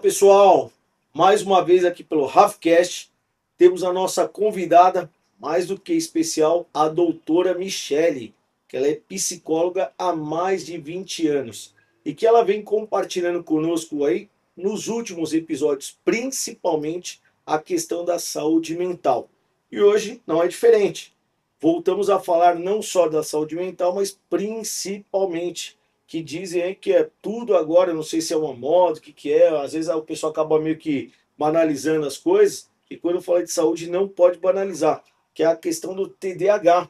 pessoal, mais uma vez aqui pelo Rafcast, temos a nossa convidada, mais do que especial, a doutora Michele, que ela é psicóloga há mais de 20 anos e que ela vem compartilhando conosco aí nos últimos episódios, principalmente a questão da saúde mental. E hoje não é diferente. Voltamos a falar não só da saúde mental, mas principalmente que dizem aí que é tudo agora, eu não sei se é uma moda, o que é, às vezes o pessoal acaba meio que banalizando as coisas, e quando fala de saúde não pode banalizar, que é a questão do TDAH,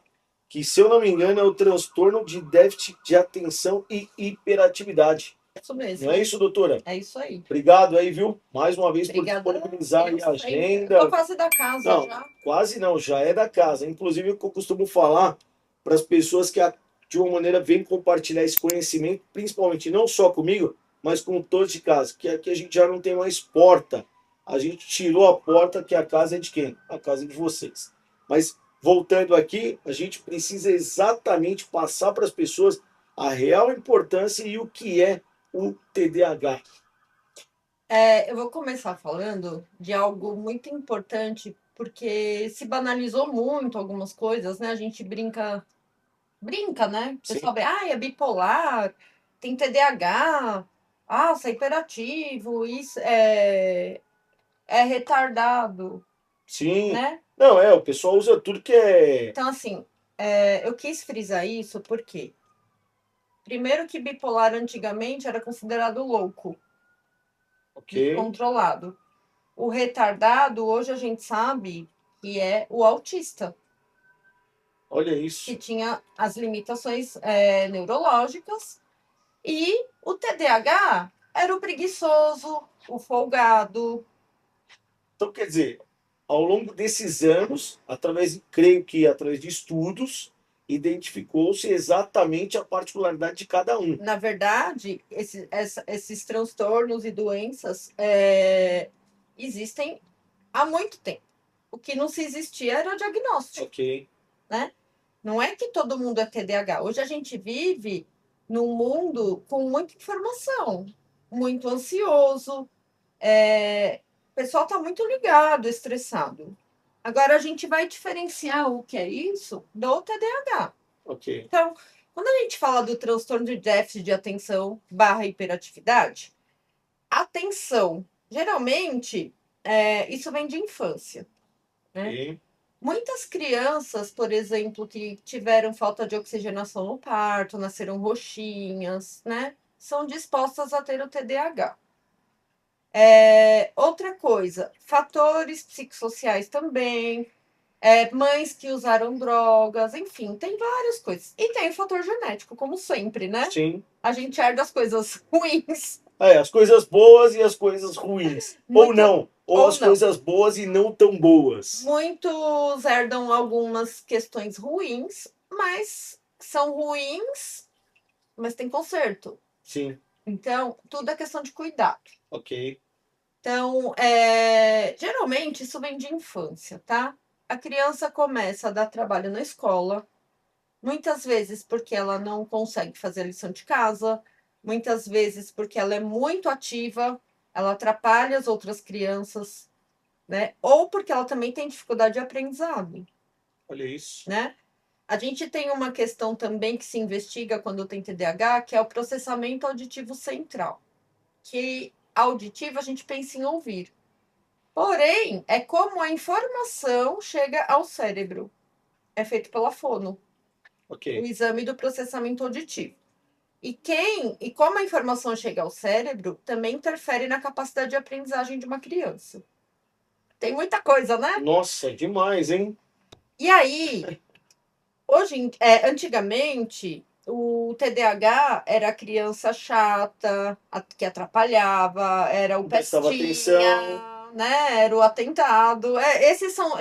que se eu não me engano é o transtorno de déficit de atenção e hiperatividade. Isso mesmo. Não é isso, doutora? É isso aí. Obrigado aí, viu? Mais uma vez Obrigada. por disponibilizar aí a agenda. Tô quase da casa Não, já. quase não, já é da casa. Inclusive, o que eu costumo falar para as pessoas que, de uma maneira, vêm compartilhar esse conhecimento, principalmente não só comigo, mas com todos de casa, que aqui a gente já não tem mais porta. A gente tirou a porta, que a casa é de quem? A casa é de vocês. Mas, voltando aqui, a gente precisa exatamente passar para as pessoas a real importância e o que é o TDAH. Eu vou começar falando de algo muito importante, porque se banalizou muito algumas coisas, né? A gente brinca, né? O pessoal vê, é bipolar, tem TDAH, você é hiperativo, isso é retardado, Sim. né? Não, o pessoal usa tudo que é. Então, assim, eu quis frisar isso porque, primeiro que bipolar antigamente era considerado louco, Ok. descontrolado. O retardado, hoje a gente sabe que é o autista, Olha que isso. tinha as limitações neurológicas, e o TDAH era o preguiçoso, o folgado. Então, quer dizer, ao longo desses anos, creio que através de estudos, identificou-se exatamente a particularidade de cada um. Na verdade, esses transtornos e doenças existem há muito tempo. O que não se existia era o diagnóstico. Ok. Né? Não é que todo mundo é TDAH. Hoje a gente vive num mundo com muita informação, muito ansioso. O pessoal está muito ligado, estressado. Agora a gente vai diferenciar o que é isso do TDAH. Ok. Então, quando a gente fala do transtorno de déficit de atenção barra hiperatividade, atenção, geralmente, isso vem de infância, né? Ok. Muitas crianças, por exemplo, que tiveram falta de oxigenação no parto, nasceram roxinhas, né? São dispostas a ter o TDAH. Outra coisa, fatores psicossociais também, mães que usaram drogas, enfim, tem várias coisas. E tem o fator genético, como sempre, né? Sim. A gente herda as coisas ruins. As coisas boas e as coisas ruins. Ou não. Ou as não. coisas boas e não tão boas. Muitos herdam algumas questões ruins, mas são ruins, mas tem conserto. Sim. Então, tudo é questão de cuidado. Ok. Então, geralmente isso vem de infância, tá? A criança começa a dar trabalho na escola, muitas vezes porque ela não consegue fazer a lição de casa, muitas vezes porque ela é muito ativa, ela atrapalha as outras crianças, né? Ou porque ela também tem dificuldade de aprendizado. Olha isso. Né? A gente tem uma questão também que se investiga quando tem TDAH, que é o processamento auditivo central. Que auditivo a gente pensa em ouvir. Porém, é como a informação chega ao cérebro. É feito pela fono. Ok. O exame do processamento auditivo. E como a informação chega ao cérebro, também interfere na capacidade de aprendizagem de uma criança. Tem muita coisa, né? Nossa, demais, hein? E aí, antigamente, o TDAH era a criança chata, que atrapalhava, era o Não prestava pestinha, atenção. né? Era o atentado.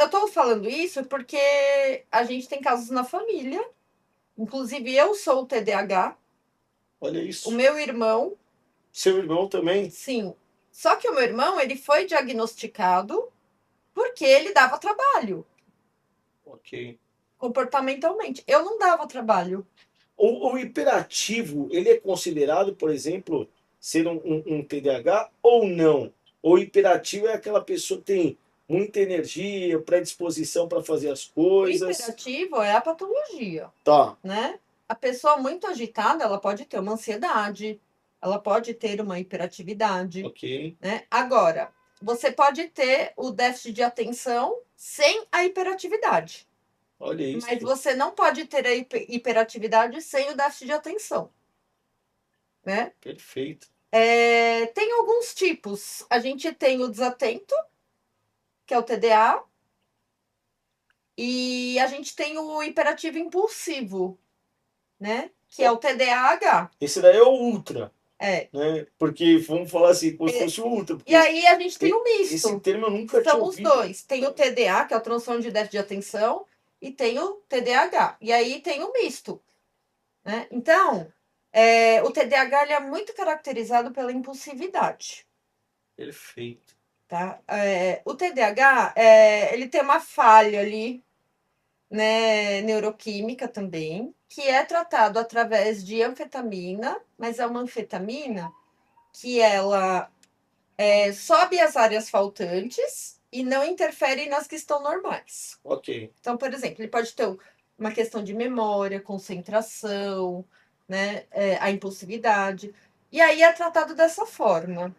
Eu tô falando isso porque a gente tem casos na família. Inclusive, eu sou o TDAH. Olha isso. O meu irmão. Seu irmão também? Sim. Só que o meu irmão, ele foi diagnosticado porque ele dava trabalho. Ok. Comportamentalmente. Eu não dava trabalho. O hiperativo, ele é considerado, por exemplo, ser um TDAH ou não? Ou hiperativo é aquela pessoa que tem muita energia, predisposição para fazer as O coisas. hiperativo é a patologia, Tá, né? A pessoa muito agitada, ela pode ter uma ansiedade, ela pode ter uma hiperatividade, ok. né? Agora, você pode ter o déficit de atenção sem a hiperatividade, Olha mas isso. você não pode ter a hiperatividade sem o déficit de atenção, né? Perfeito. Tem alguns tipos. A gente tem o desatento, que é o TDA, e a gente tem o hiperativo impulsivo, né? Que é o TDAH. Esse daí é o ultra, É. né? Porque vamos falar assim, como se fosse o ultra, E porque aí a gente tem o esse misto. termo eu nunca tinha São os ouvido. dois. Tem o TDA, que é o transtorno de déficit de atenção, e tem o TDAH. E aí tem o misto, né? Então, o TDAH ele é muito caracterizado pela impulsividade, Perfeito. tá? O TDAH, ele tem uma falha ali, né, neuroquímica também, que é tratado através de anfetamina, mas é uma anfetamina que ela sobe as áreas faltantes e não interfere nas que estão normais. Ok. Então, por exemplo, ele pode ter uma questão de memória, concentração, né, a impulsividade, e aí é tratado dessa forma.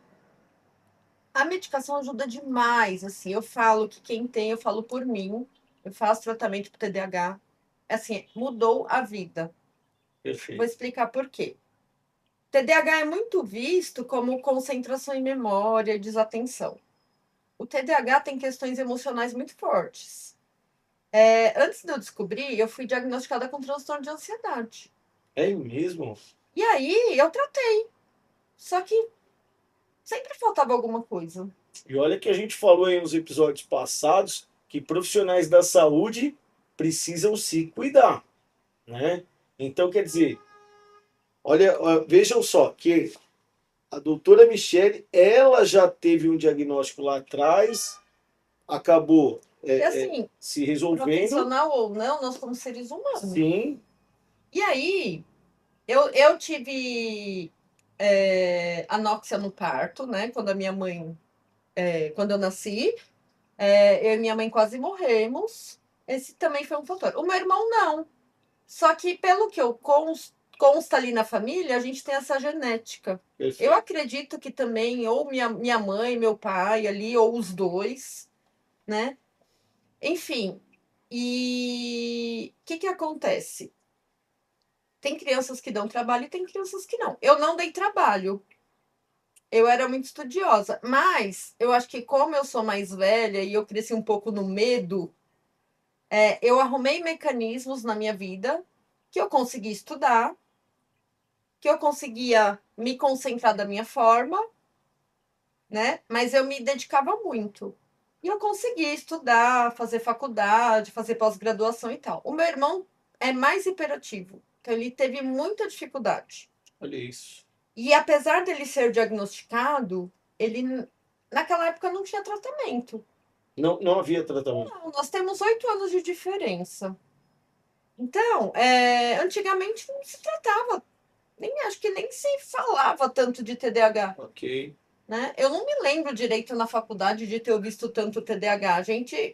A medicação ajuda demais, assim, eu falo que quem tem, eu falo por mim, eu faço tratamento para TDAH, assim, mudou a vida. Vou Perfeito. explicar por quê. TDAH é muito visto como concentração em memória e desatenção. O TDAH tem questões emocionais muito fortes. Antes de eu descobrir, eu fui diagnosticada com transtorno de ansiedade. É mesmo? E aí eu tratei. Só que sempre faltava alguma coisa. E olha que a gente falou aí nos episódios passados que profissionais da saúde precisam se cuidar, né? Então, quer dizer, olha, vejam só que a doutora Michele, ela já teve um diagnóstico lá atrás, acabou E assim, se resolvendo, profissional ou não, nós somos seres humanos. sim, E aí, eu tive anóxia no parto, né? Quando a minha mãe, quando eu nasci, eu e minha mãe quase morremos. Esse também foi um fator. O meu irmão não. Só que pelo que eu consta ali na família, a gente tem essa genética. Eu perfeito. acredito que também, ou minha mãe, meu pai ali, ou os dois, né? Enfim, e o que acontece? Tem crianças que dão trabalho e tem crianças que não. Eu não dei trabalho. Eu era muito estudiosa, mas eu acho que como eu sou mais velha e eu cresci um pouco no medo, eu arrumei mecanismos na minha vida que eu consegui estudar, que eu conseguia me concentrar da minha forma, né? Mas eu me dedicava muito. E eu conseguia estudar, fazer faculdade, fazer pós-graduação e tal. O meu irmão é mais hiperativo, então ele teve muita dificuldade. Olha isso. E apesar dele ser diagnosticado, ele naquela época não tinha tratamento. Não, não havia tratamento. Não, nós temos 8 anos de diferença. Então, antigamente não se tratava, nem acho que nem se falava tanto de TDAH. Ok. Né? Eu não me lembro direito na faculdade de ter visto tanto TDAH. Hoje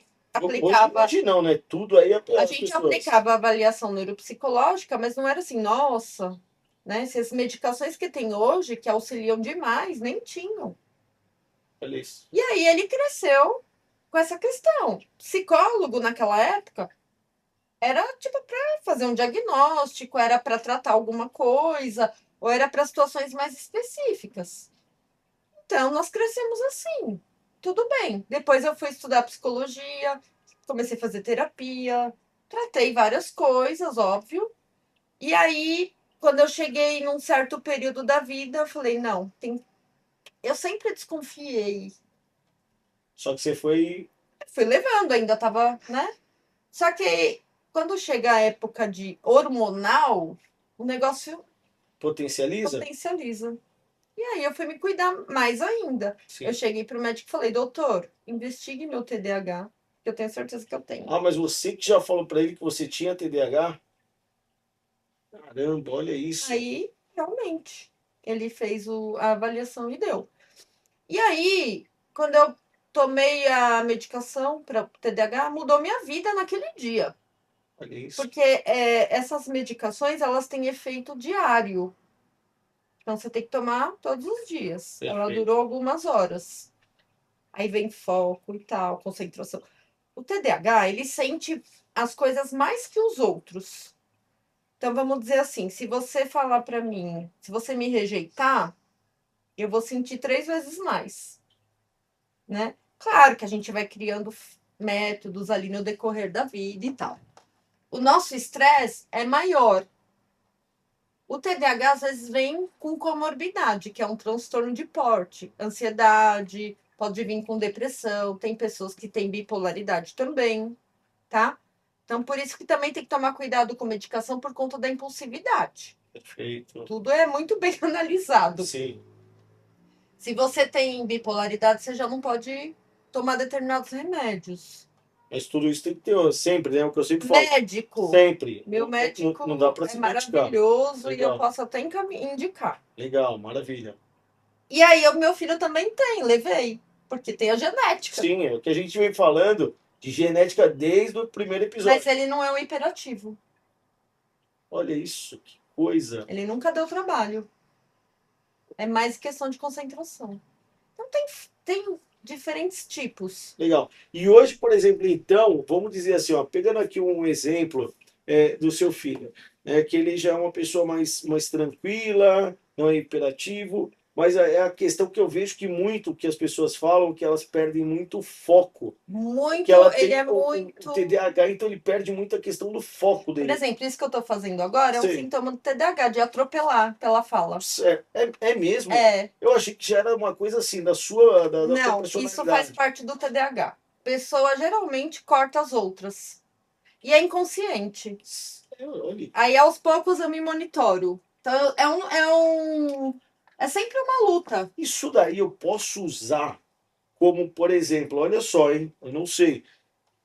imaginam, né? Tudo aí A as gente pessoas. aplicava avaliação neuropsicológica, mas não era assim, nossa, né? Essas medicações que tem hoje, que auxiliam demais, nem tinham. Olha isso. E aí ele cresceu com essa questão. Psicólogo naquela época era tipo para fazer um diagnóstico, era para tratar alguma coisa, ou era para situações mais específicas. Então, nós crescemos assim. Tudo bem. Depois eu fui estudar psicologia, comecei a fazer terapia, tratei várias coisas, óbvio. E aí, quando eu cheguei num certo período da vida, eu falei, não, tem. Eu sempre desconfiei. Só que você foi Fui levando, ainda tava, né? Só que quando chega a época de hormonal, o negócio potencializa? potencializa. E aí eu fui me cuidar mais ainda. Eu Sim. cheguei pro médico e falei, doutor, investigue meu TDAH, que eu tenho certeza que eu tenho. Ah, mas você que já falou para ele que você tinha TDAH? Caramba, olha isso. Aí, realmente, ele fez a avaliação e deu. E aí, quando eu tomei a medicação para TDAH, mudou minha vida naquele dia. Olha isso. Porque essas medicações, elas têm efeito diário. Então, você tem que tomar todos os dias. Ela Perfeito. durou algumas horas. Aí vem foco e tal, concentração. O TDAH, ele sente as coisas mais que os outros. Então, vamos dizer assim, se você falar para mim, se você me rejeitar, eu vou sentir 3 vezes mais, né? Claro que a gente vai criando métodos ali no decorrer da vida e tal. O nosso estresse é maior. O TDAH às vezes vem com comorbidade, que é um transtorno de porte, ansiedade, pode vir com depressão, tem pessoas que têm bipolaridade também, tá? Então, por isso que também tem que tomar cuidado com medicação por conta da impulsividade. Perfeito. Tudo é muito bem analisado. Sim. Se você tem bipolaridade, você já não pode tomar determinados remédios. Mas tudo isso tem que ter sempre, né? O que eu sempre falo. Médico. Sempre. Meu médico Não dá para é se medicar. maravilhoso e eu Legal. posso até indicar. Legal, maravilha. E aí, o meu filho também tem, levei, porque tem a genética. Sim, é o que a gente vem falando de genética desde o primeiro episódio. Mas ele não é um hiperativo. Olha isso, que coisa. Ele nunca deu trabalho. É mais questão de concentração. Então, tem diferentes tipos. Legal. E hoje, por exemplo, então, vamos dizer assim, ó, pegando aqui um exemplo do seu filho, né, que ele já é uma pessoa mais tranquila, não é hiperativo, mas é a questão que eu vejo que muito que as pessoas falam que elas perdem muito foco. Muito, Que ela ele tem é o muito. TDAH, então ele perde muito a questão do foco Por dele. exemplo, isso que eu tô fazendo agora é um Sim. sintoma do TDAH, de atropelar pela fala. É mesmo? É. Eu achei que já era uma coisa assim, da sua Não, personalidade. isso faz parte do TDAH. Pessoa geralmente corta as outras. E é inconsciente. Olha, Aí aos poucos eu me monitoro. Então é sempre uma luta. isso daí eu posso usar como, por exemplo, olha só, hein? Eu não sei.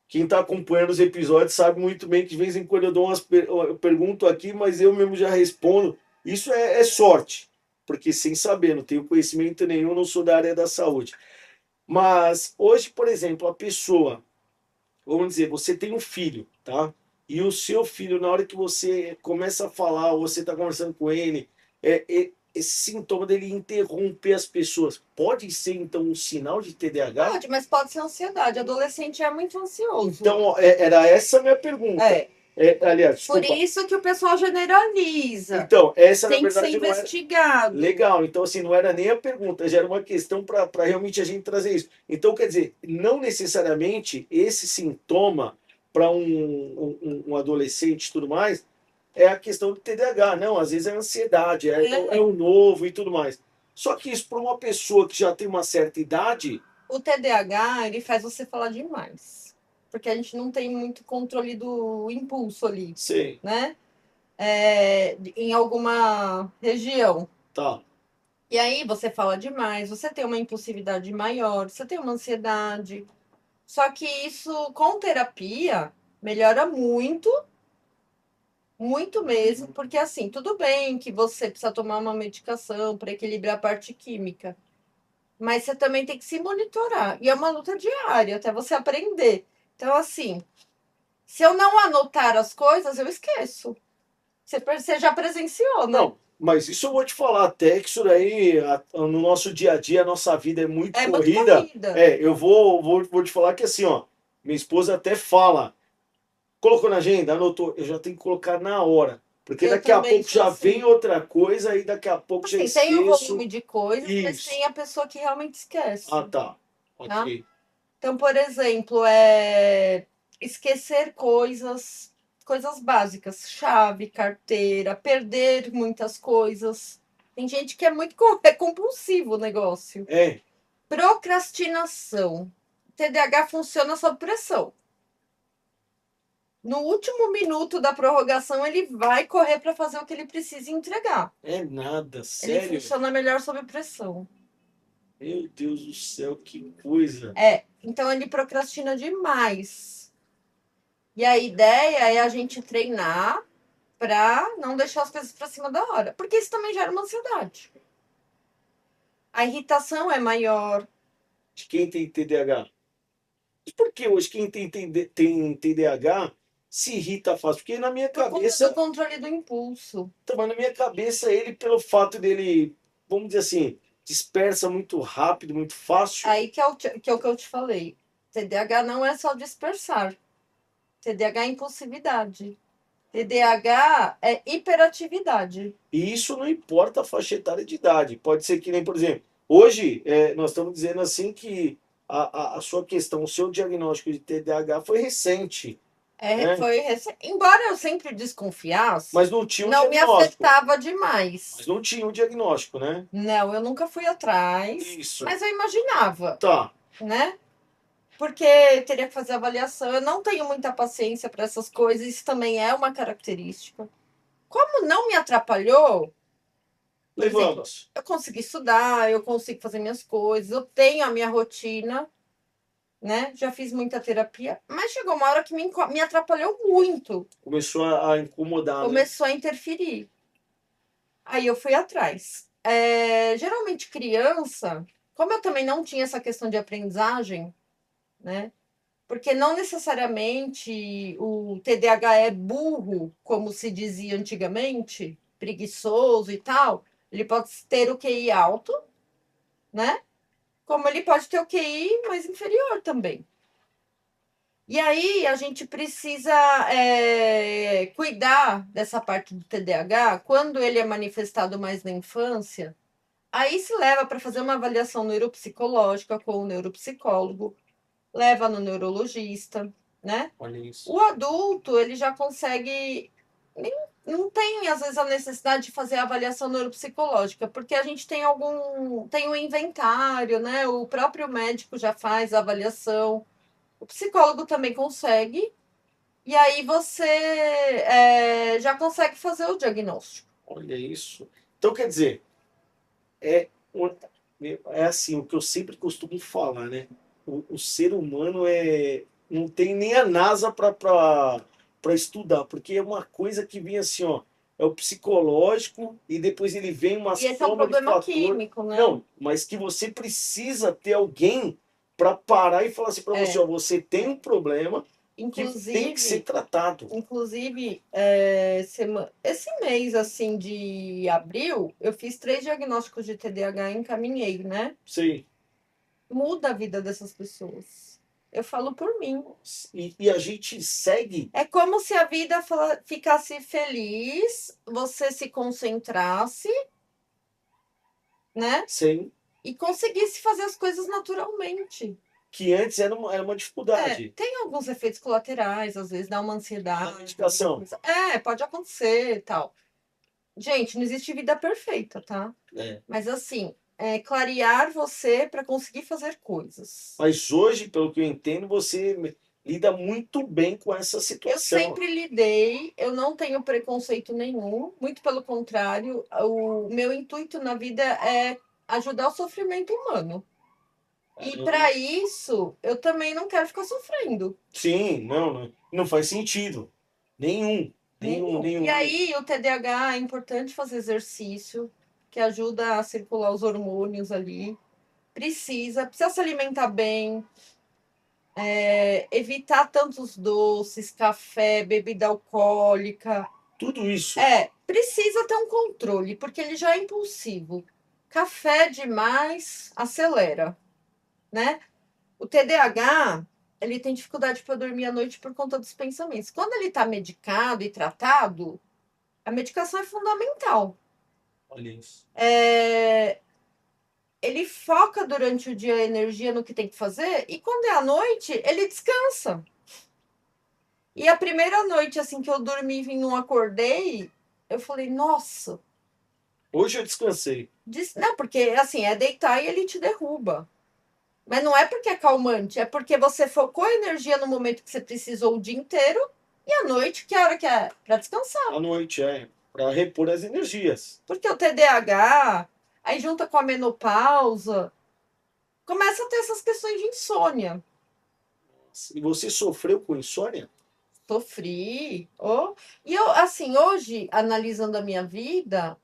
Quem está acompanhando os episódios sabe muito bem que de vez em quando eu dou eu pergunto aqui, mas eu mesmo já respondo. Isso é sorte, porque sem saber, não tenho conhecimento nenhum, não sou da área da saúde. Mas hoje, por exemplo, a pessoa, vamos dizer, você tem um filho, tá? E o seu filho, na hora que você começa a falar, ou você está conversando com ele, esse sintoma dele interromper as pessoas, pode ser então um sinal de TDAH? Pode, mas pode ser ansiedade. Adolescente é muito ansioso. Então, era essa a minha pergunta. É. Aliás, Por desculpa. isso que o pessoal generaliza. Então, essa na Tem que ser verdade não era. investigado. Legal, então assim, não era nem a pergunta, já era uma questão para realmente a gente trazer isso. Então, quer dizer, não necessariamente esse sintoma para um adolescente e tudo mais é a questão do TDAH, não, às vezes é ansiedade, é o novo e tudo mais. Só que isso para uma pessoa que já tem uma certa idade, O TDAH, ele faz você falar demais. Porque a gente não tem muito controle do impulso ali, sei, né? Em alguma região. tá, E aí você fala demais, você tem uma impulsividade maior, você tem uma ansiedade. Só que isso, com terapia, melhora muito, muito mesmo, porque assim, tudo bem que você precisa tomar uma medicação para equilibrar a parte química, mas você também tem que se monitorar. E é uma luta diária até você aprender. Então, assim, se eu não anotar as coisas, eu esqueço. Você já presenciou, né? não, mas isso eu vou te falar até que isso daí, no nosso dia a dia, a nossa vida é muito É muito corrida. corrida. Eu vou te falar que assim, ó, minha esposa até fala, colocou na agenda, anotou, eu já tenho que colocar na hora. Porque Eu daqui a também pouco sou já assim. vem outra coisa, aí daqui a pouco já Assim, tem o esqueço. volume de coisas, mas Isso. tem a pessoa que realmente esquece. Ah, tá. Tá? Ok. Então, por exemplo, esquecer coisas básicas, chave, carteira, perder muitas coisas. Tem gente que é muito compulsivo o negócio. É, Procrastinação. TDAH funciona sob pressão. No último minuto da prorrogação, ele vai correr para fazer o que ele precisa entregar. é nada, Ele sério. funciona melhor sob pressão. Meu Deus do céu, que coisa. Então ele procrastina demais. E a ideia é a gente treinar para não deixar as coisas para cima da hora, porque isso também gera uma ansiedade. A irritação é maior, de quem tem TDAH? E por que hoje quem tem TDAH se irrita fácil? Porque na minha Por conta do cabeça, controle do impulso. mas na minha cabeça ele, pelo fato dele, vamos dizer assim, dispersa muito rápido, muito fácil. Aí que é o que eu te falei. TDAH não é só dispersar. TDAH é impulsividade. TDAH é hiperatividade. E isso não importa a faixa etária de idade. Pode ser que nem, por exemplo, hoje nós estamos dizendo assim que a sua questão, o seu diagnóstico de TDAH foi recente, né? Embora eu sempre desconfiasse, Mas não tinha um não me diagnóstico. afetava demais. Mas não tinha um diagnóstico, né? Não, eu nunca fui atrás, Isso. mas eu imaginava, Tá. né? Porque teria que fazer avaliação. Eu não tenho muita paciência para essas coisas, isso também é uma característica. Como não me atrapalhou, por exemplo, Levamos. eu consegui estudar, eu consigo fazer minhas coisas, eu tenho a minha rotina, né? Já fiz muita terapia, mas chegou uma hora que me atrapalhou muito. Começou a incomodar, né? Começou a interferir. Aí eu fui atrás. Geralmente criança, como eu também não tinha essa questão de aprendizagem, né? Porque não necessariamente o TDAH é burro, como se dizia antigamente, preguiçoso e tal. Ele pode ter o QI alto, né? Como ele pode ter o QI mais inferior também. E aí a gente precisa cuidar dessa parte do TDAH quando ele é manifestado mais na infância. Aí se leva para fazer uma avaliação neuropsicológica com o neuropsicólogo, leva no neurologista, né? Olha isso. O adulto, ele já consegue. Não tem, às vezes, a necessidade de fazer a avaliação neuropsicológica, porque a gente tem um inventário, né? O próprio médico já faz a avaliação, o psicólogo também consegue, e aí você já consegue fazer o diagnóstico. Olha isso. Então, quer dizer, é, é assim, o que eu sempre costumo falar, né? O ser humano não tem nem a NASA para estudar, porque é uma coisa que vem assim, ó, é o psicológico e depois ele vem uma E esse é um soma de problema fator. químico, né? Não, mas que você precisa ter alguém para parar e falar assim para você, ó, você tem um problema que tem que ser Inclusive, tratado. esse mês, assim, de abril, eu fiz 3 diagnósticos de TDAH e encaminhei, né? Sei. Muda a vida dessas pessoas. Eu falo por mim. E a gente segue. É como se a vida ficasse feliz, você se concentrasse, né? Sem E conseguisse fazer as coisas naturalmente. que antes era uma dificuldade. Tem alguns efeitos colaterais, às vezes dá uma ansiedade. Na medicação. Pode acontecer e tal. Gente, não existe vida perfeita, tá? É. Mas assim, clarear você para conseguir fazer coisas. Mas hoje, pelo que eu entendo, você lida muito bem com essa Eu situação. sempre lidei, eu não tenho preconceito nenhum, muito pelo contrário, o meu intuito na vida é ajudar o sofrimento humano. E para isso, eu também não quero ficar sofrendo. Sim, não faz sentido. Nenhum. E aí, o TDAH é importante fazer exercício, que ajuda a circular os hormônios ali. Precisa se alimentar bem, evitar tantos doces, café, bebida alcoólica. Tudo isso. Precisa ter um controle, porque ele já é impulsivo. Café demais acelera, né? O TDAH, ele tem dificuldade para dormir à noite por conta dos pensamentos. Quando ele está medicado e tratado, a medicação é fundamental. Olha isso. Ele foca durante o dia a energia no que tem que fazer e quando é à noite, ele descansa. E a primeira noite, assim, que eu dormi e não acordei, eu falei, nossa. Hoje eu descansei. Não, porque, assim, é deitar e ele te derruba. Mas não é porque é calmante, é porque você focou a energia no momento que você precisou o dia inteiro e à noite, que é a hora que é para descansar. À noite, para repor as energias. Porque o TDAH, aí junta com a menopausa, começa a ter essas questões de insônia. E você sofreu com insônia? Sofri. E eu, assim, hoje, analisando a minha vida,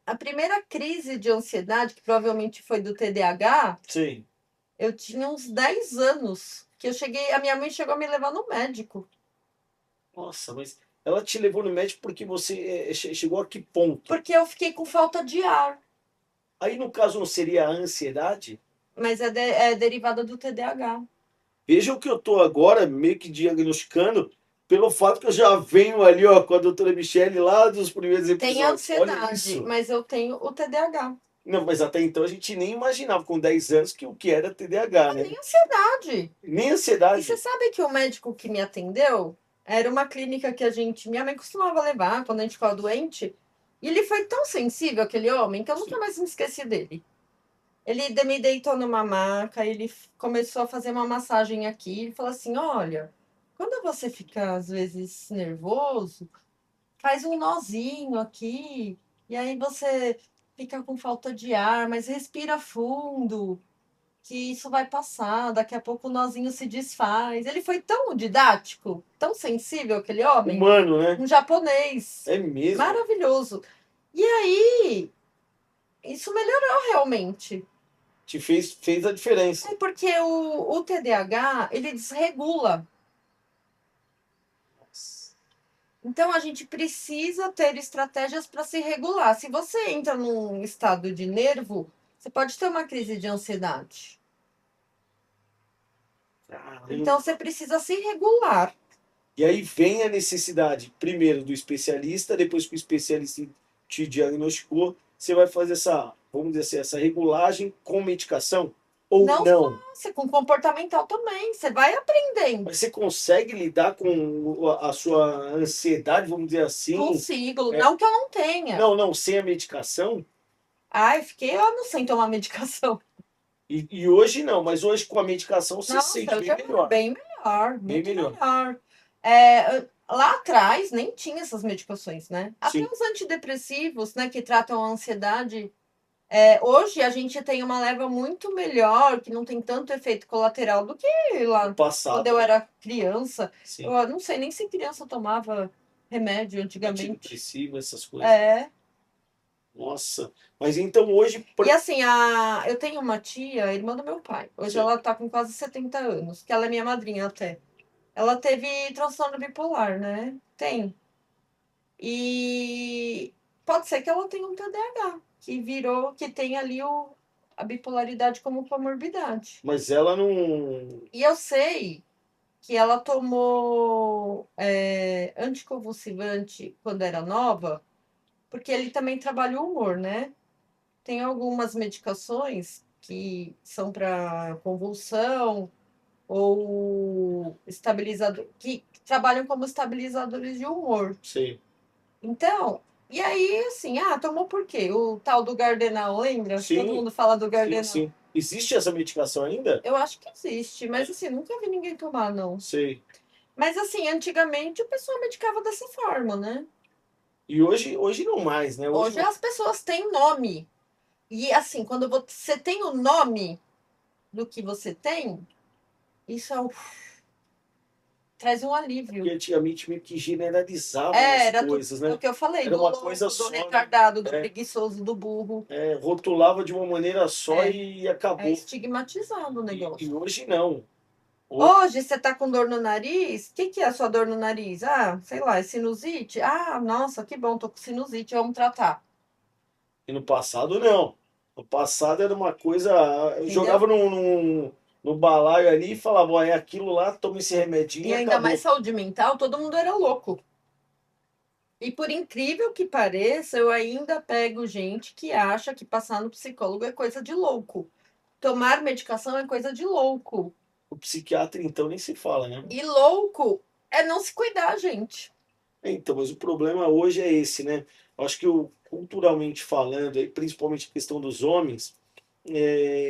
a primeira crise de ansiedade, que provavelmente foi do TDAH, Sim. Eu tinha uns 10 anos que a minha mãe chegou a me levar no médico. Nossa, mas ela te levou no médico porque você chegou a que ponto? Porque eu fiquei com falta de ar. Aí, no caso, não seria a ansiedade? Mas é derivada do TDAH. Veja o que eu estou agora meio que diagnosticando pelo fato que eu já venho ali, ó, com a doutora Michele lá dos primeiros Tem episódios. Olha ansiedade, isso. mas eu tenho o TDAH. Não, mas até então a gente nem imaginava com 10 anos que o que era TDAH, né? Nem ansiedade. Nem E você ansiedade. sabe que o médico que me atendeu era uma clínica que minha mãe costumava levar quando a gente ficava doente. E ele foi tão sensível, aquele homem, que eu nunca mais me esqueci dele. Ele me deitou numa maca, ele começou a fazer uma massagem aqui. Ele falou assim: olha, quando você fica às vezes nervoso, faz um nozinho aqui, e aí você fica com falta de ar, mas respira fundo, que isso vai passar, daqui a pouco o nozinho se desfaz. Ele foi tão didático, tão sensível, aquele homem, Humano, né? um japonês, É mesmo. maravilhoso. E aí, isso melhorou realmente. Te fez a diferença. É porque o TDAH, ele desregula. Então, a gente precisa ter estratégias para se regular. Se você entra num estado de nervo, você pode ter uma crise de ansiedade. Então, você precisa se regular. E aí vem a necessidade, primeiro, do especialista, depois que o especialista te diagnosticou, você vai fazer essa, vamos dizer assim, essa regulagem com medicação ou Não não? só com comportamental também. Você vai aprendendo. Mas você consegue lidar com a sua ansiedade, vamos dizer assim? Consigo. Não que eu não tenha. Não, sem a medicação? Ai, fiquei anos sem tomar medicação. E hoje não, mas hoje com a medicação você Nossa, sente eu bem já melhor. bem melhor, Bem muito melhor. melhor. Lá atrás nem tinha essas medicações, né? Até Sim. os antidepressivos, né, que tratam a ansiedade. Hoje a gente tem uma leva muito melhor, que não tem tanto efeito colateral do que lá No passado. quando eu era criança. Sim. Eu não sei nem se criança tomava remédio antigamente. Antidepressivo, essas coisas. Nossa. Mas então hoje. E assim, eu tenho uma tia, irmã do meu pai. Hoje Sim. ela tá com quase 70 anos, que ela é minha madrinha até. Ela teve transtorno bipolar, né? Tem. E pode ser que ela tenha um TDAH, que tem ali a bipolaridade como comorbidade. Mas ela não. E eu sei que ela tomou anticonvulsivante quando era nova, porque ele também trabalha o humor, né? Tem algumas medicações que são para convulsão ou estabilizador, que trabalham como estabilizadores de humor. Sim. Então, e aí, assim, tomou por quê? O tal do Gardenal, lembra? Sim. Todo mundo fala do Gardenal. Sim. Existe essa medicação ainda? Eu acho que existe, mas assim, nunca vi ninguém tomar, não. Sei. Mas assim, antigamente o pessoal medicava dessa forma, né? E hoje não mais, né? Hoje as pessoas têm nome. E assim, quando você tem o nome do que você tem, isso traz um alívio. Porque antigamente meio que generalizava Era as coisas, né? o que eu falei, Era do uma louco, coisa do só, né? retardado, do preguiçoso, do burro. Rotulava de uma maneira só e acabou. É estigmatizado o E negócio. hoje não. Hoje você tá com dor no nariz? O que é a sua dor no nariz? Sei lá, é sinusite? Nossa, que bom, tô com sinusite, vamos tratar. E no passado não. No passado era uma coisa. Eu Entendeu? jogava no balaio ali e falava, ó, é aquilo lá, toma esse remedinho E e ainda acabou. mais saúde mental, todo mundo era louco. E por incrível que pareça, eu ainda pego gente que acha que passar no psicólogo é coisa de louco. Tomar medicação é coisa de louco. O psiquiatra, então, nem se fala, né? E louco é não se cuidar, gente. Então, mas o problema hoje é esse, né? Eu acho que culturalmente falando, aí, principalmente a questão dos homens,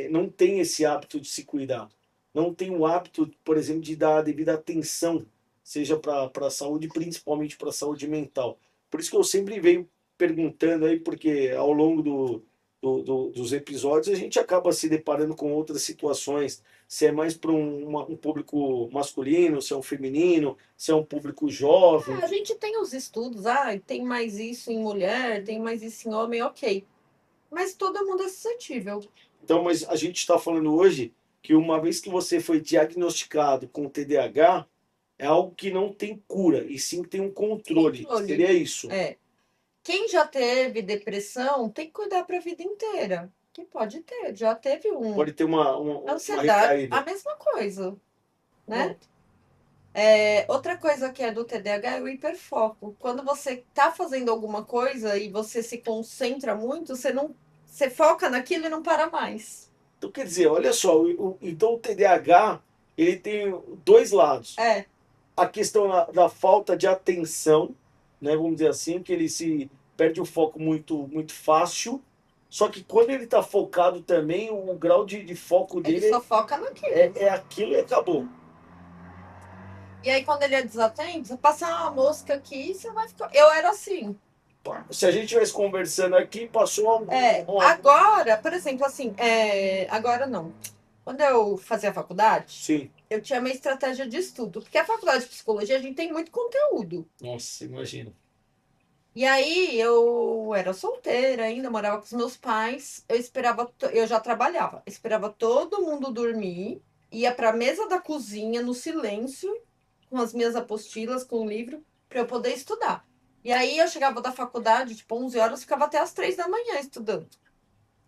não tem esse hábito de se cuidar. Não tem o hábito, por exemplo, de dar a devida atenção, seja para a saúde, principalmente para a saúde mental. Por isso que eu sempre venho perguntando aí, porque ao longo dos episódios a gente acaba se deparando com outras situações. Se é mais para um público masculino, se é um feminino, se é um público jovem. A gente tem os estudos, tem mais isso em mulher, tem mais isso em homem, ok. Mas todo mundo é suscetível. Então, mas a gente está falando hoje que uma vez que você foi diagnosticado com TDAH, é algo que não tem cura, e sim tem um controle. Seria isso. É. Quem já teve depressão tem que cuidar para a vida inteira. Que pode ter, já teve Pode ter uma ansiedade, recaída. a mesma coisa, né? Não. Outra coisa que é do TDAH é o hiperfoco. Quando você está fazendo alguma coisa e você se concentra muito, você foca naquilo e não para mais. Então, quer dizer, olha só, então o TDAH, ele tem dois lados. É, A questão da falta de atenção, né, vamos dizer assim, que ele se perde o foco muito, muito fácil. Só que quando ele está focado também, o grau de foco ele dele só foca naquilo. é aquilo e acabou. E aí, quando ele é desatento, você passa uma mosca aqui, você vai ficar. Eu era assim. Se a gente estivesse conversando aqui, passou Agora, por exemplo, assim, agora não. Quando eu fazia faculdade, Sim. eu tinha minha estratégia de estudo. Porque a faculdade de psicologia, a gente tem muito conteúdo. Nossa, imagina. E aí, eu era solteira ainda, morava com os meus pais. Eu já trabalhava. Esperava todo mundo dormir, ia para a mesa da cozinha, no silêncio, com as minhas apostilas, com o livro, para eu poder estudar. E aí, eu chegava da faculdade, tipo, 11 horas, ficava até as 3 da manhã estudando.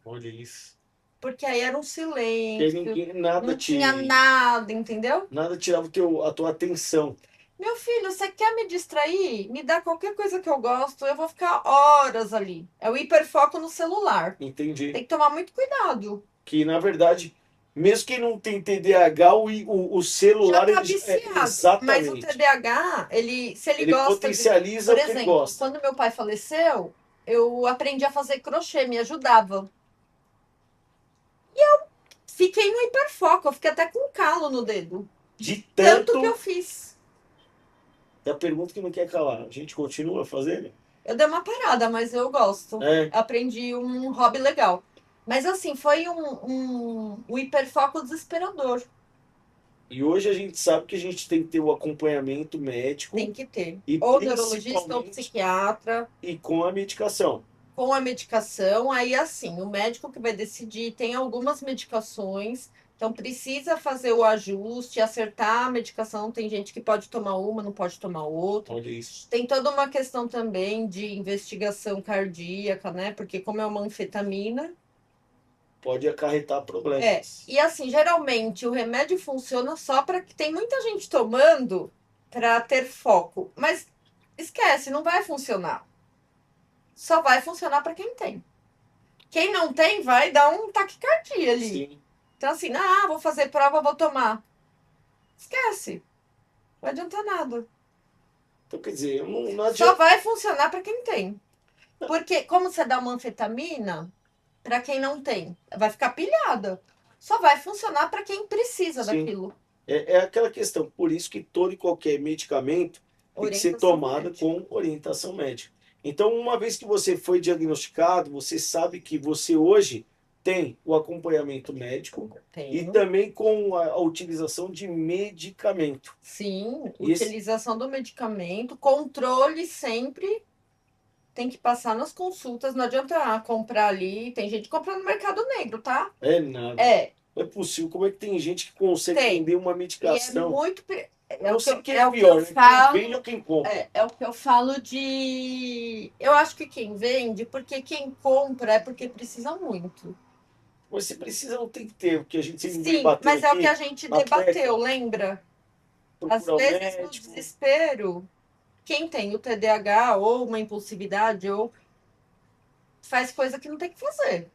Olha isso. Porque aí era um Porque silêncio, nada não tinha nada, entendeu? nada tirava a tua atenção. Meu filho, você quer me distrair? Me dá qualquer coisa que eu gosto, eu vou ficar horas ali. É o hiperfoco no celular. Entendi. Tem que tomar muito cuidado. Que, na verdade, mesmo quem não tem TDAH, o celular... Já tá ele, viciado. Mas o exatamente. TDAH, se ele Ele gosta potencializa Por o que ele exemplo, gosta. quando meu pai faleceu, eu aprendi a fazer crochê, me ajudava. Fiquei no hiperfoco, eu fiquei até com calo no dedo. De Tanto tanto... que eu fiz. É a pergunta que não quer calar. A gente continua fazendo? Eu dei uma parada, mas eu gosto. É. Aprendi um hobby legal. Mas assim, foi um hiperfoco desesperador. E hoje a gente sabe que a gente tem que ter o acompanhamento médico. Tem que ter. E Ou neurologista ou principalmente psiquiatra, e com a medicação. com a medicação. Aí, assim, o médico que vai decidir tem algumas medicações. Então, precisa fazer o ajuste, acertar a medicação. Tem gente que pode tomar uma, não pode tomar outra. Olha isso. Tem toda uma questão também de investigação cardíaca, né? Porque como é uma anfetamina, Pode acarretar problemas. E assim, geralmente o remédio funciona só para que tem muita gente tomando para ter foco, mas esquece, não vai funcionar. Só vai funcionar para quem tem. Quem não tem vai dar um taquicardia ali. Sim. Então assim, vou fazer prova, vou tomar. Esquece. Não vai adiantar nada. Então, quer dizer, não Só adianta. vai funcionar para quem tem. Porque como você dá uma anfetamina, para quem não tem, vai ficar pilhada. Só vai funcionar para quem precisa Sim. daquilo. É aquela questão. Por isso que todo e qualquer medicamento tem que ser Orientação tomado médica. com orientação médica. Então, uma vez que você foi diagnosticado, você sabe que você hoje tem o acompanhamento médico e Tenho. também com a utilização de medicamento. Sim, E esse- utilização do medicamento, controle sempre tem que passar nas consultas. Não adianta comprar ali. Tem gente comprando no mercado negro, tá? É nada. É, Não é possível. Como é que tem gente que consegue Tem. vender uma e é medicação? muito. Eu não sei que quem eu- é é o que pior, eu né? Quem falo. vende ou quem compra? É o que eu falo de. Eu acho que quem vende, porque quem compra é porque precisa muito. Mas se precisa, não tem que ter, porque a gente sempre Sim, debateu mas é o aqui, que a gente a PEC, debateu, lembra? Às procurar o vezes, no médico. desespero, quem tem o TDAH ou uma impulsividade ou faz coisa que não tem que fazer.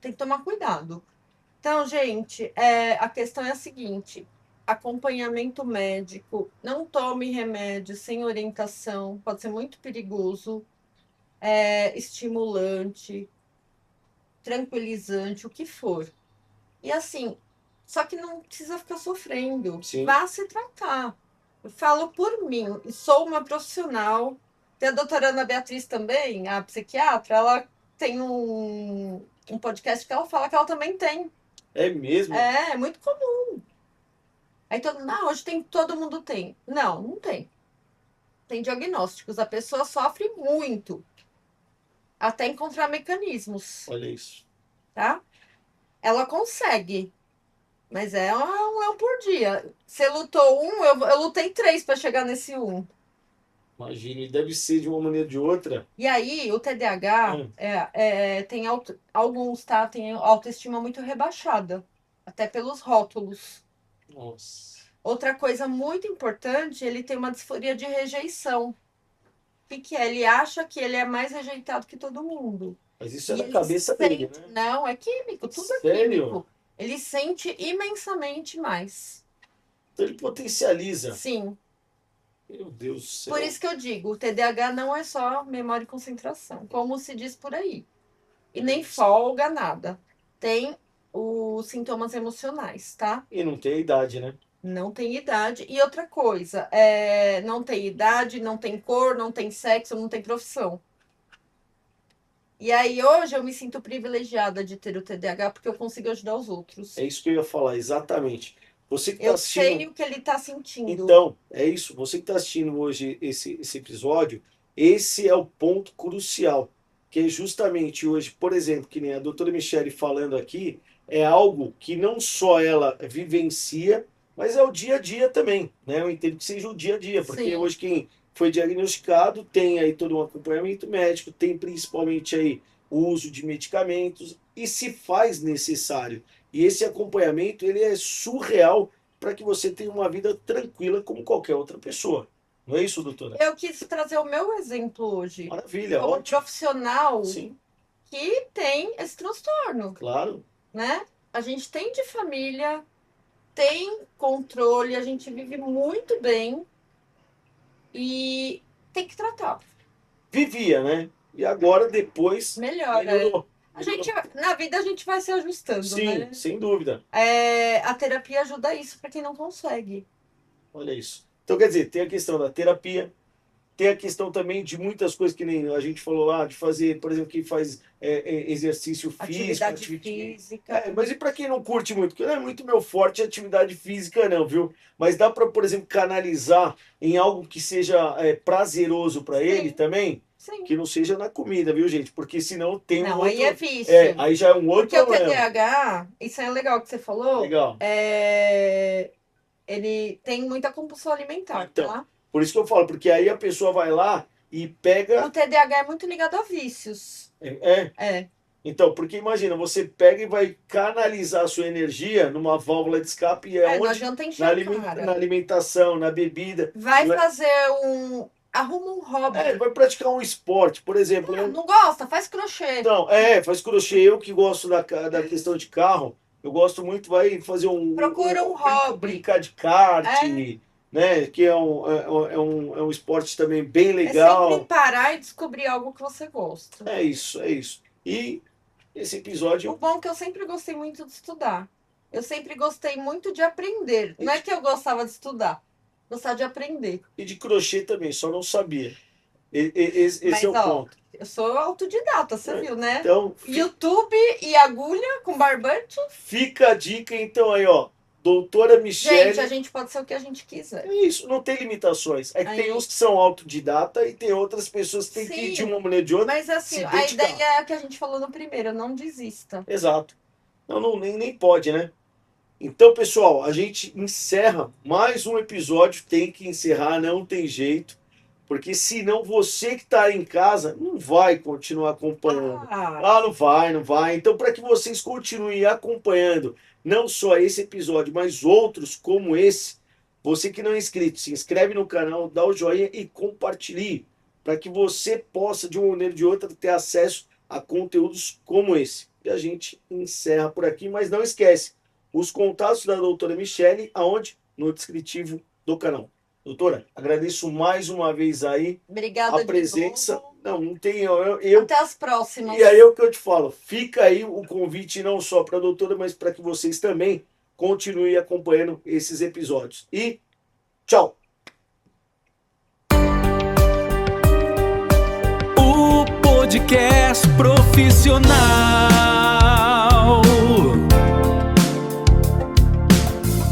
Tem que tomar cuidado. Então, gente, a questão é a seguinte: acompanhamento médico, não tome remédio sem orientação, pode ser muito perigoso, estimulante, tranquilizante, o que for. E assim, só que não precisa ficar sofrendo. Sim. Vá se tratar. Eu falo por mim, e sou uma profissional. Tem a doutora Ana Beatriz também, a psiquiatra, ela tem um podcast que ela fala que ela também tem. É mesmo? É muito comum. Aí todo mundo, hoje todo mundo tem. Não, não tem. Tem diagnósticos. A pessoa sofre muito até encontrar mecanismos, Olha isso. tá? Ela consegue, Mas é um leão por dia. Você lutou um, eu lutei 3 para chegar nesse um. Imagina, e deve ser de uma maneira ou de outra. E aí, o TDAH Hum, tem alguns, tá? Tem autoestima muito rebaixada, até pelos rótulos. Nossa. Outra coisa muito importante, ele tem uma disforia de rejeição. O que é? Ele acha que ele é mais rejeitado que todo mundo. Mas isso é E da ele cabeça dele, sente. né? Não, é químico, tudo é Sério? químico. Ele sente imensamente mais. Então ele potencializa. Sim. Meu Deus do céu. Por isso que eu digo, o TDAH não é só memória e concentração, como se diz por aí. E nem folga, nada. Tem os sintomas emocionais, tá? E não tem a idade, né? Não tem idade. E outra coisa, não tem idade, não tem cor, não tem sexo, não tem profissão. E aí, hoje, eu me sinto privilegiada de ter o TDAH porque eu consigo ajudar os outros. É isso que eu ia falar, exatamente. Você que está Eu sei assistindo. o que ele está sentindo. Então, é isso. Você que está assistindo hoje esse episódio, esse é o ponto crucial. Que é justamente hoje, por exemplo, que nem a doutora Michele falando aqui, é algo que não só ela vivencia, mas é o dia a dia também, né? Eu entendo que seja o dia a dia, porque Sim. hoje quem foi diagnosticado tem aí todo um acompanhamento médico, tem principalmente aí o uso de medicamentos e se faz necessário. E esse acompanhamento, ele é surreal para que você tenha uma vida tranquila como qualquer outra pessoa. Não é isso, doutora? Eu quis trazer o meu exemplo hoje. Maravilha, Como ótimo. profissional Sim, que tem esse transtorno, claro. né? A gente tem de família, tem controle, a gente vive muito bem e tem que tratar. Vivia, né? E agora, depois, Melhora. melhorou. A gente, na vida a gente vai se ajustando, Sim, né? sem dúvida. A terapia ajuda isso para quem não consegue. Olha isso. Então, quer dizer, tem a questão da terapia, tem a questão também de muitas coisas que nem a gente falou lá, de fazer, por exemplo, quem faz exercício físico, Atividade física. Mas e para quem não curte muito? Porque não é muito meu forte a atividade física, não, viu? Mas dá para, por exemplo, canalizar em algo que seja prazeroso para ele Sim. também, Sim. que não seja na comida, viu, gente? Porque senão tem um Não, outro. aí é vício. Aí já é um outro Porque o problema. TDAH, isso é legal que você falou. Legal. Ele tem muita compulsão alimentar, Então, tá? por isso que eu falo, porque aí a pessoa vai lá e pega. O TDAH é muito ligado a vícios. É. Então, porque imagina, você pega e vai canalizar a sua energia numa válvula de escape e Não onde? adianta Na, encher, cara. na alimentação, na bebida. Vai Não é- fazer arruma um hobby. vai praticar um esporte, por exemplo. Né? Não gosta? Faz crochê. Então, faz crochê. Eu que gosto da questão de carro, eu gosto muito, vai fazer Procura um hobby. brincar de kart, né? Que é um esporte também bem É legal. sempre parar e descobrir algo que você gosta. É isso, é isso. E esse episódio. O bom é que eu sempre gostei muito de estudar. Eu sempre gostei muito de aprender. Não é que eu gostava de estudar. Gostava de aprender. E de crochê também, só não sabia. Esse é o ponto. Eu sou autodidata, você viu, né? Então, YouTube e agulha com barbante. Fica a dica, então, aí, ó. Doutora Michele. Gente, a gente pode ser o que a gente quiser. É isso, não tem limitações. É que tem Aí. uns que são autodidata e tem outras pessoas que têm que ir de uma maneira ou de outra. Mas assim, se a dedicar. ideia é a que a gente falou no primeiro, não desista. Exato. Não, nem pode, né? Então, pessoal, a gente encerra mais um episódio. Tem que encerrar, não tem jeito. Porque senão você que está em casa não vai continuar acompanhando. Não vai. Então, para que vocês continuem acompanhando não só esse episódio, mas outros como esse, você que não é inscrito, se inscreve no canal, dá o joinha e compartilhe, para que você possa, de uma maneira ou de outra, ter acesso a conteúdos como esse. E a gente encerra por aqui, mas não esquece, os contatos da doutora Michele, aonde? No descritivo do canal. Doutora, agradeço mais uma vez aí. Obrigada a presença. De novo. Não tem. Até as próximas. E aí é o que eu te falo. Fica aí o convite não só para a doutora, mas para que vocês também continuem acompanhando esses episódios. E tchau! O podcast profissional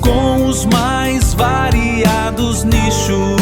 com os mais variados nichos.